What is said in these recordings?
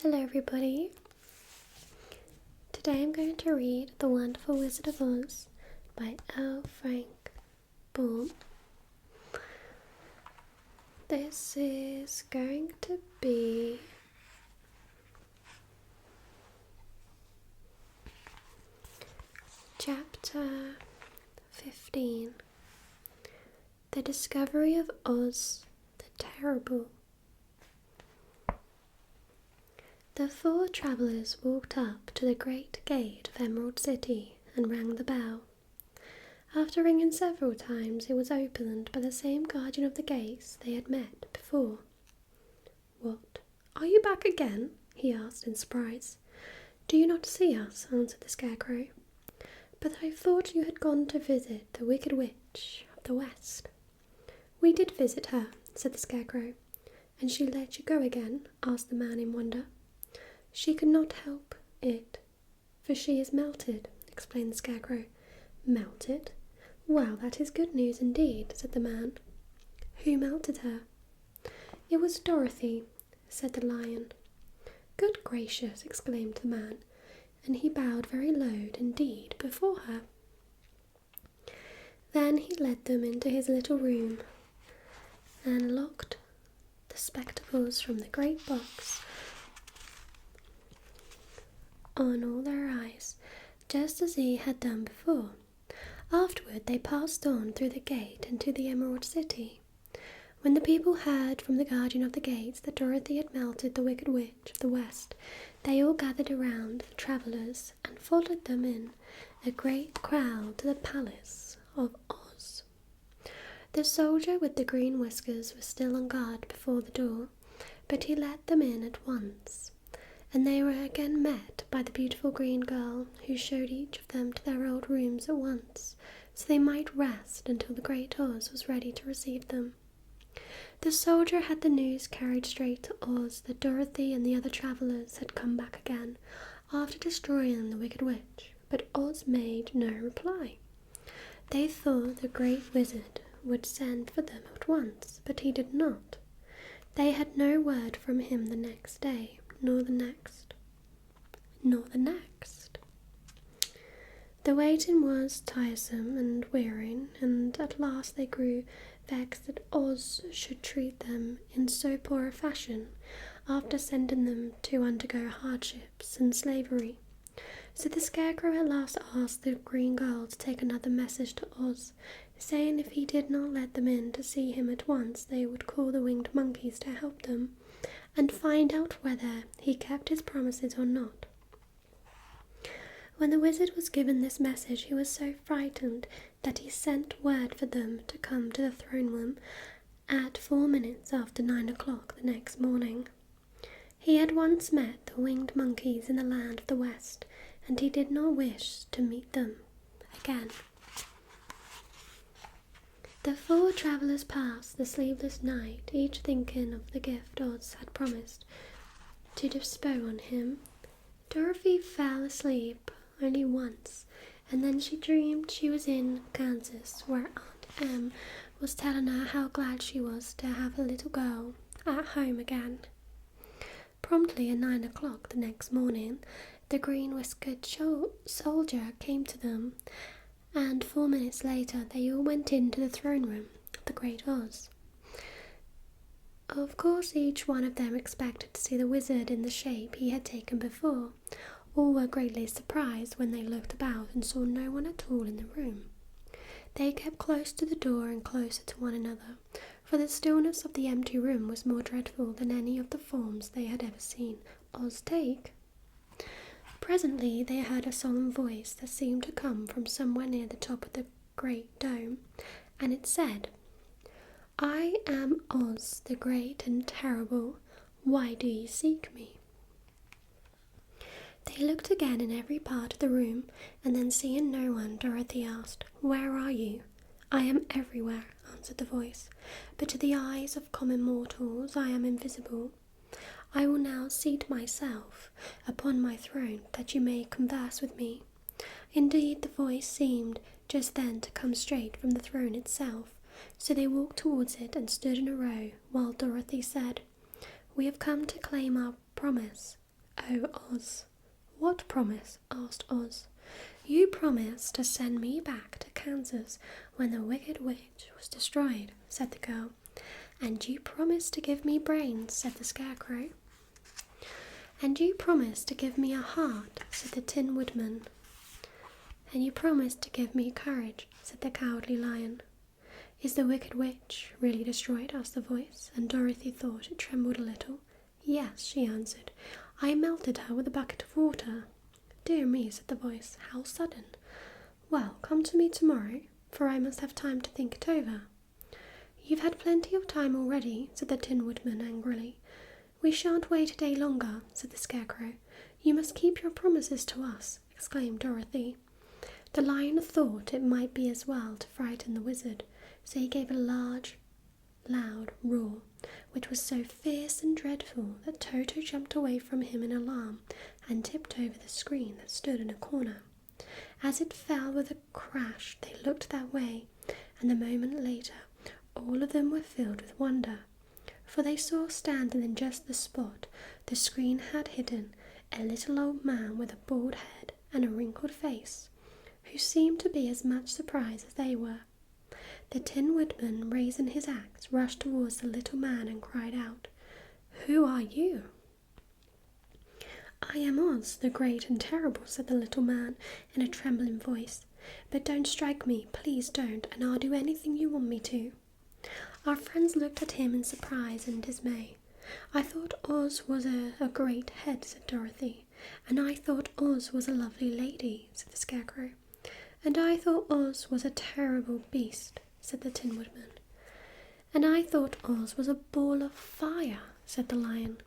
Hello everybody. Today I'm going to read The Wonderful Wizard of Oz by L.Frank Baum. This is going to be Chapter 15, The Discovery of Oz the Terrible. The four travellers walked up to the great gate of Emerald City and rang the bell. After ringing several times, it was opened by the same guardian of the gates they had met before. "What, are you back again?" he asked in surprise. "Do you not see us?" answered the Scarecrow. "But I thought you had gone to visit the Wicked Witch of the West." "We did visit her," said the Scarecrow. "And she let you go again?" asked the man in wonder. "She could not help it, for she is melted," explained the Scarecrow. "Melted? Well, that is good news indeed," said the man. "Who melted her?" "It was Dorothy," said the Lion. "Good gracious!" exclaimed the man, and he bowed very low indeed before her. Then he led them into his little room and locked the spectacles from the great box on all their eyes, just as he had done before. Afterward they passed on through the gate into the Emerald City. When the people heard from the guardian of the gates that Dorothy had melted the Wicked Witch of the West, they all gathered around the travellers and followed them in a great crowd to the palace of Oz. The soldier with the green whiskers was still on guard before the door, but he let them in at once, and they were again met by the beautiful green girl, who showed each of them to their old rooms at once, so they might rest until the great Oz was ready to receive them. The soldier had the news carried straight to Oz that Dorothy and the other travellers had come back again after destroying the Wicked Witch, but Oz made no reply. They thought the great wizard would send for them at once, but he did not. They had no word from him the next day, nor the next. The waiting was tiresome and wearying, and at last they grew vexed that Oz should treat them in so poor a fashion after sending them to undergo hardships and slavery. So the Scarecrow at last asked the green girl to take another message to Oz, saying if he did not let them in to see him at once, they would call the winged monkeys to help them and find out whether he kept his promises or not. When the wizard was given this message, he was so frightened that he sent word for them to come to the throne room at 4 minutes after 9 o'clock the next morning. He had once met the winged monkeys in the land of the West, and he did not wish to meet them again. The four travellers passed the sleepless night, each thinking of the gift Oz had promised to bestow on him. Dorothy fell asleep only once, and then she dreamed she was in Kansas, where Aunt Em was telling her how glad she was to have a little girl at home again. Promptly at 9 o'clock the next morning, the green-whiskered soldier came to them, and 4 minutes later they all went into the throne room of the Great Oz. Of course, each one of them expected to see the wizard in the shape he had taken before. All were greatly surprised when they looked about and saw no one at all in the room. They kept close to the door and closer to one another, for the stillness of the empty room was more dreadful than any of the forms they had ever seen Oz take. Presently they heard a solemn voice that seemed to come from somewhere near the top of the great dome, and it said, "I am Oz, the great and terrible. Why do ye seek me?" They looked again in every part of the room, and then seeing no one, Dorothy asked, "Where are you?" "I am everywhere," answered the voice, "but to the eyes of common mortals I am invisible. I will now seat myself upon my throne that you may converse with me." Indeed, the voice seemed just then to come straight from the throne itself, so they walked towards it and stood in a row, while Dorothy said, "We have come to claim our promise. "Oh, Oz." "What promise?" asked Oz. "You promised to send me back to Kansas when the Wicked Witch was destroyed," said the girl. "And you promised to give me brains," said the Scarecrow. "And you promised to give me a heart," said the Tin Woodman. "And you promised to give me courage," said the Cowardly Lion. "Is the Wicked Witch really destroyed?" asked the voice, and Dorothy thought it trembled a little. "Yes," she answered. "I melted her with a bucket of water." "Dear me," said the voice, "how sudden. Well, come to me tomorrow, for I must have time to think it over." "You've had plenty of time already," said the Tin Woodman angrily. "We shan't wait a day longer," said the Scarecrow. "You must keep your promises to us," exclaimed Dorothy. The Lion thought it might be as well to frighten the Wizard, so he gave a large, loud roar, which was so fierce and dreadful that Toto jumped away from him in alarm and tipped over the screen that stood in a corner. As it fell with a crash, they looked that way, and a moment later all of them were filled with wonder, for they saw standing in just the spot the screen had hidden a little old man with a bald head and a wrinkled face, who seemed to be as much surprised as they were. The Tin Woodman, raising his axe, rushed towards the little man and cried out, "Who are you?" "I am Oz, the Great and Terrible," said the little man in a trembling voice. "But don't strike me, please don't, and I'll do anything you want me to." Our friends looked at him in surprise and dismay. "I thought Oz was a great head," said Dorothy. "And I thought Oz was a lovely lady," said the Scarecrow. "And I thought Oz was a terrible beast," said the Tin Woodman. "And I thought Oz was a ball of fire," said the Lion.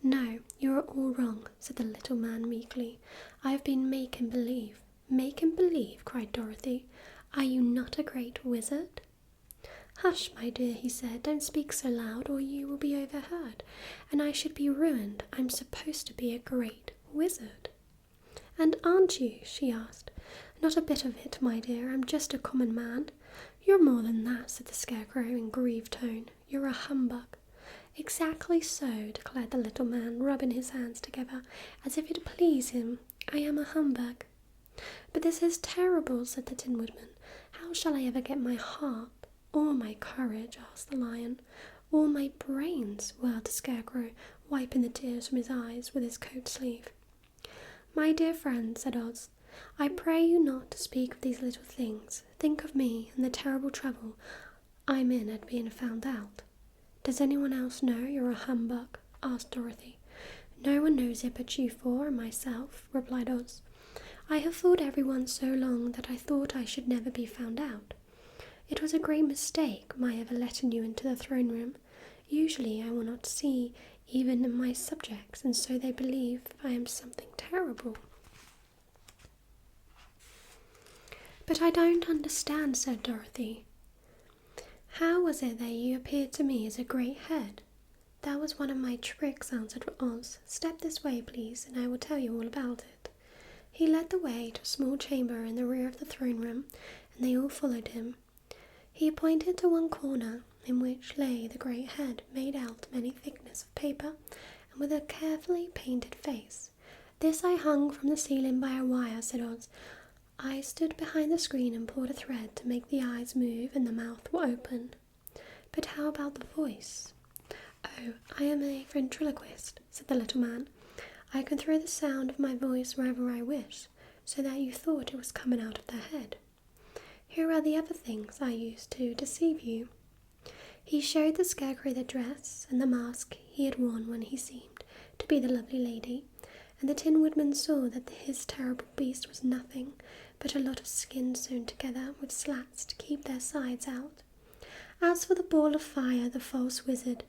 "No, you are all wrong," said the little man meekly. "I have been making believe." "Making believe?" cried Dorothy. "Are you not a great wizard?" "Hush, my dear," he said. "Don't speak so loud, or you will be overheard, and I should be ruined. I'm supposed to be a great wizard." "And aren't you?" she asked. "Not a bit of it, my dear. I'm just a common man." "You're more than that," said the Scarecrow in grieved tone. "You're a humbug." "Exactly so," declared the little man, rubbing his hands together as if it pleased him. "I am a humbug." "But this is terrible," said the Tin Woodman. "How shall I ever get my heart? Or my courage?" asked the Lion. "Or my brains?" wailed the Scarecrow, wiping the tears from his eyes with his coat sleeve. "My dear friend," said Oz, "I pray you not to speak of these little things. Think of me and the terrible trouble I'm in at being found out." "Does anyone else know you're a humbug?" asked Dorothy. "No one knows it but you four and myself," replied Oz. "I have fooled everyone so long that I thought I should never be found out. It was a great mistake my ever letting you into the throne room. Usually I will not see even my subjects, and so they believe I am something terrible." "But I don't understand," said Dorothy. "How was it that you appeared to me as a great head?" "That was one of my tricks," answered Oz. "Step this way, please, and I will tell you all about it." He led the way to a small chamber in the rear of the throne room, and they all followed him. He pointed to one corner, in which lay the great head, made out of many thickness of paper, and with a carefully painted face. "This I hung from the ceiling by a wire," said Oz. "I stood behind the screen and pulled a thread to make the eyes move and the mouth open." "But how about the voice?" "Oh, I am a ventriloquist," said the little man. "I can throw the sound of my voice wherever I wish, so that you thought it was coming out of the head. Here are the other things I used to deceive you." He showed the Scarecrow the dress and the mask he had worn when he seemed to be the lovely lady, and the Tin Woodman saw that his terrible beast was nothing but a lot of skin sewn together with slats to keep their sides out. As for the ball of fire, the false wizard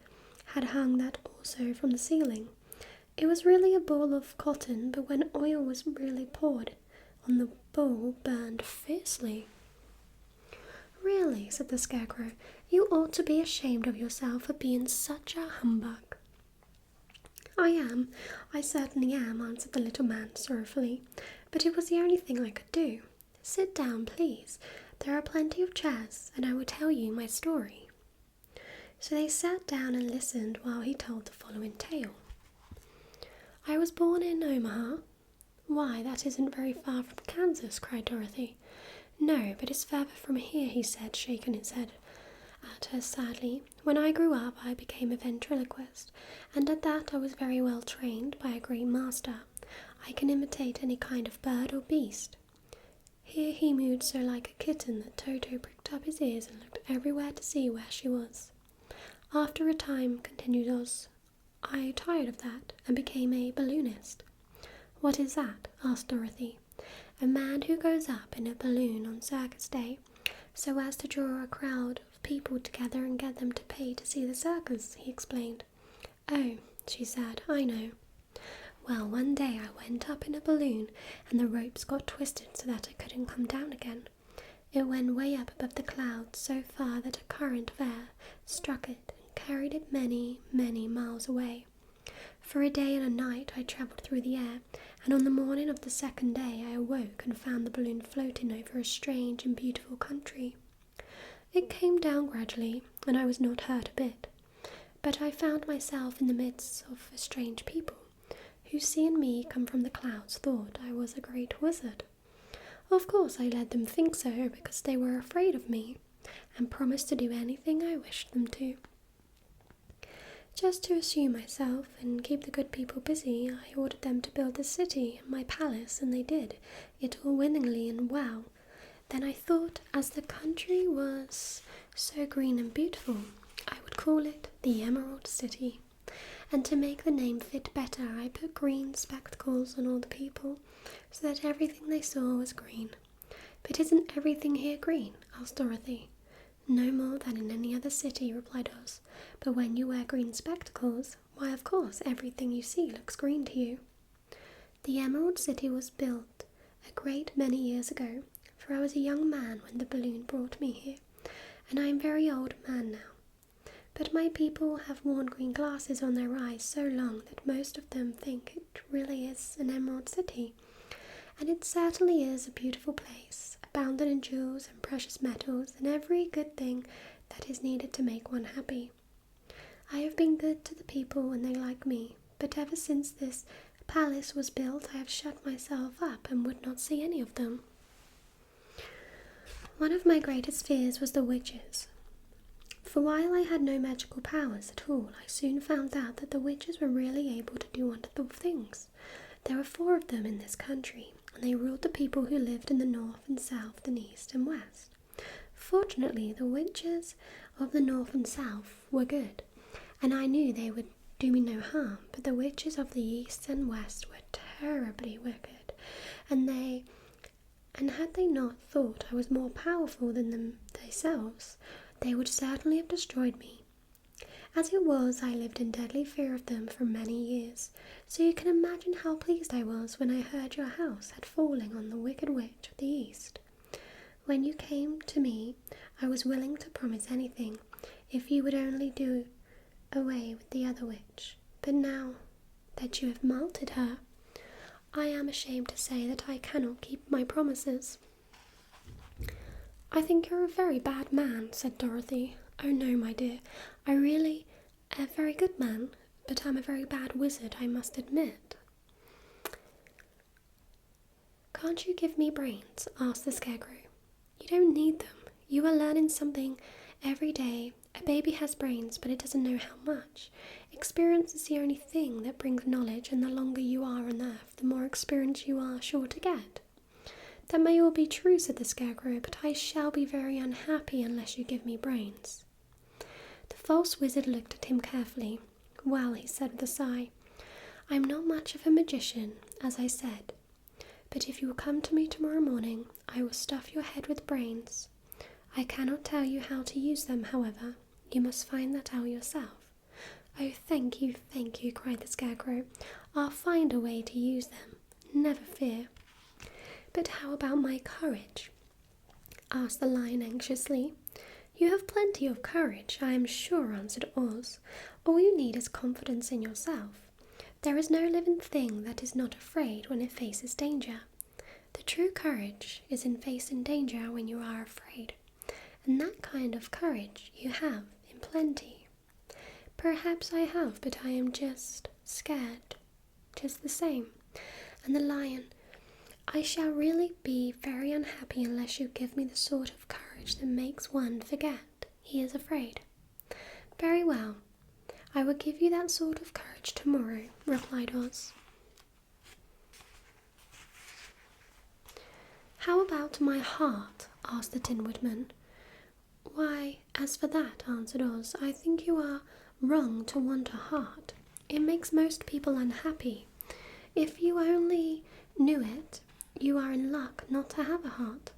had hung that also from the ceiling. It was really a ball of cotton, but when oil was really poured on the ball, burned fiercely. "Really," said the Scarecrow, "you ought to be ashamed of yourself for being such a humbug." I certainly am," answered the little man sorrowfully, "but it was the only thing I could do. Sit down, please. There are plenty of chairs, and I will tell you my story." So they sat down and listened while he told the following tale. I was born in Omaha. Why, that isn't very far from Kansas, cried Dorothy. No, but it's further from here, he said, shaking his head at her sadly. When I grew up, I became a ventriloquist, and at that I was very well trained by a great master. I can imitate any kind of bird or beast. Here he mewed so like a kitten that Toto pricked up his ears and looked everywhere to see where she was. After a time, continued Oz, I tired of that and became a balloonist. What is that? Asked Dorothy. A man who goes up in a balloon on circus day, so as to draw a crowd of people together and get them to pay to see the circus, he explained. Oh, she said, I know. Well, one day I went up in a balloon and the ropes got twisted so that I couldn't come down again. It went way up above the clouds so far that a current of air struck it and carried it many, many miles away. For a day and a night I travelled through the air, and on the morning of the second day I awoke and found the balloon floating over a strange and beautiful country. It came down gradually, and I was not hurt a bit, but I found myself in the midst of a strange people, who seeing me come from the clouds thought I was a great wizard. Of course I let them think so because they were afraid of me, and promised to do anything I wished them to. Just to assume myself and keep the good people busy, I ordered them to build the city and my palace, and they did it all willingly, and wow. Then I thought, as the country was so green and beautiful, I would call it the Emerald City. And to make the name fit better, I put green spectacles on all the people, so that everything they saw was green. But isn't everything here green? Asked Dorothy. No more than in any other city, replied Oz. But when you wear green spectacles, why, of course, everything you see looks green to you. The Emerald City was built a great many years ago, for I was a young man when the balloon brought me here, and I am a very old man now. But my people have worn green glasses on their eyes so long that most of them think it really is an Emerald City. And it certainly is a beautiful place, abounding in jewels and precious metals and every good thing that is needed to make one happy. I have been good to the people and they like me, but ever since this palace was built I have shut myself up and would not see any of them. One of my greatest fears was the witches. For while I had no magical powers at all, I soon found out that the witches were really able to do wonderful things. There were 4 of them in this country, and they ruled the people who lived in the north and south and east and west. Fortunately, the witches of the north and south were good, and I knew they would do me no harm, but the witches of the east and west were terribly wicked, and had they not thought I was more powerful than them themselves, they would certainly have destroyed me. As it was, I lived in deadly fear of them for many years, so you can imagine how pleased I was when I heard your house had fallen on the wicked witch of the east. When you came to me, I was willing to promise anything, if you would only do away with the other witch. But now that you have melted her, I am ashamed to say that I cannot keep my promises. I think you're a very bad man, said Dorothy. Oh no, my dear, I really am a very good man, but I'm a very bad wizard, I must admit. Can't you give me brains? Asked the Scarecrow. You don't need them. You are learning something every day. A baby has brains, but it doesn't know how much. Experience is the only thing that brings knowledge, and the longer you are on Earth, the more experience you are sure to get. That may all be true, said the Scarecrow, but I shall be very unhappy unless you give me brains. The false wizard looked at him carefully. Well, he said with a sigh, I'm not much of a magician, as I said, but if you will come to me tomorrow morning, I will stuff your head with brains. I cannot tell you how to use them, however. You must find that out yourself. Oh, thank you, cried the Scarecrow. I'll find a way to use them. Never fear. But how about my courage? Asked the Lion anxiously. You have plenty of courage, I am sure, answered Oz. All you need is confidence in yourself. There is no living thing that is not afraid when it faces danger. The true courage is in facing danger when you are afraid, and that kind of courage you have in plenty. Perhaps I have, but I am just scared. just the same. And the lion, I shall really be very unhappy unless you give me the sort of courage that makes one forget he is afraid. Very well, I will give you that sort of courage tomorrow, replied Oz. How about my heart? Asked the Tin Woodman. Why, as for that, answered Oz, I think you are wrong to want a heart. It makes most people unhappy. If you only knew it, you are in luck not to have a heart.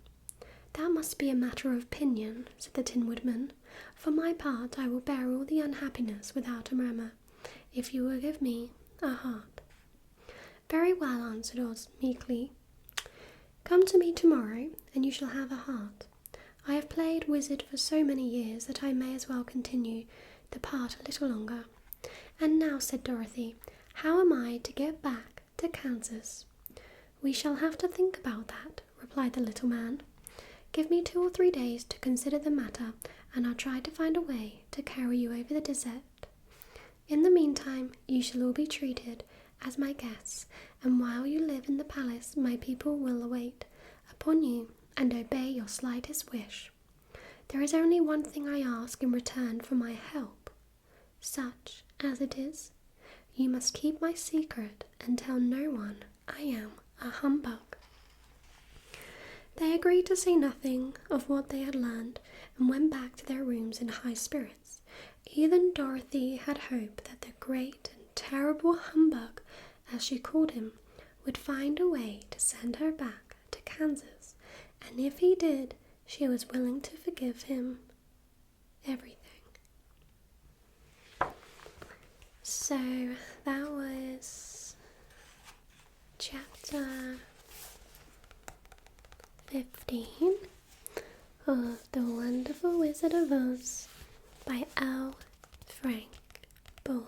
That must be a matter of opinion, said the Tin Woodman. For my part, I will bear all the unhappiness without a murmur, if you will give me a heart. Very well, answered Oz meekly. Come to me tomorrow, and you shall have a heart. I have played wizard for so many years that I may as well continue the part a little longer. And now, said Dorothy, how am I to get back to Kansas? We shall have to think about that, replied the little man. Give me 2 or 3 days to consider the matter, and I'll try to find a way to carry you over the desert. In the meantime, you shall all be treated as my guests, and while you live in the palace, my people will wait upon you and obey your slightest wish. There is only one thing I ask in return for my help. Such as it is, you must keep my secret and tell no one I am a humbug. They agreed to say nothing of what they had learned and went back to their rooms in high spirits. Even Dorothy had hoped that the great and terrible humbug, as she called him, would find a way to send her back to Kansas, and if he did, she was willing to forgive him everything. So that was chapter 15 of The Wonderful Wizard of Oz by L.Frank Baum.